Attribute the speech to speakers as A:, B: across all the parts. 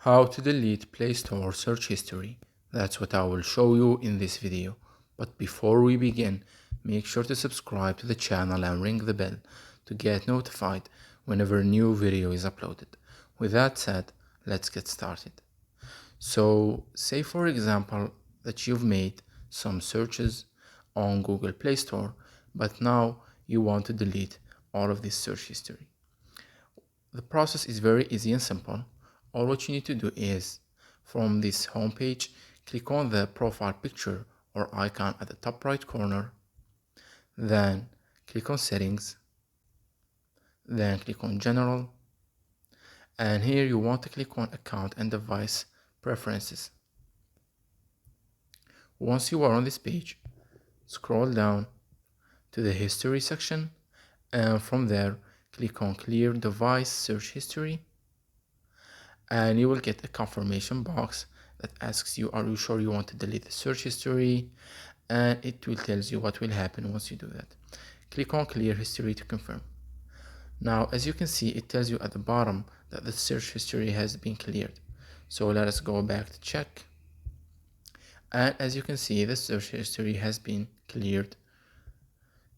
A: How to delete Play Store search history. That's what I will show you in this video. But before we begin, make sure to subscribe to the channel and ring the bell to get notified whenever a new video is uploaded. With that said, let's get started. So say for example that you've made some searches on Google Play Store, but now you want to delete all of this search history. The process is very easy and simple. All what you need to do is, from this home page, click on the profile picture or icon at the top right corner, then click on settings, then click on general, and here you want to click on account and device preferences. Once you are on this page, scroll down to the history section, and from there click on clear device search history, and you will get a confirmation box that asks you, are you sure you want to delete the search history? And it will tell you what will happen once you do that. Click on clear history to confirm. Now, as you can see, it tells you at the bottom that the search history has been cleared. So let us go back to check. And as you can see, the search history has been cleared.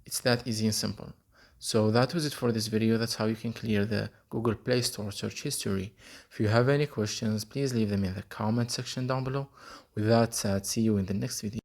A: It's that easy and simple. So that was it for this video. That's how you can clear the Google Play Store search history. If you have any questions, please leave them in the comment section down below. With that said, see you in the next video.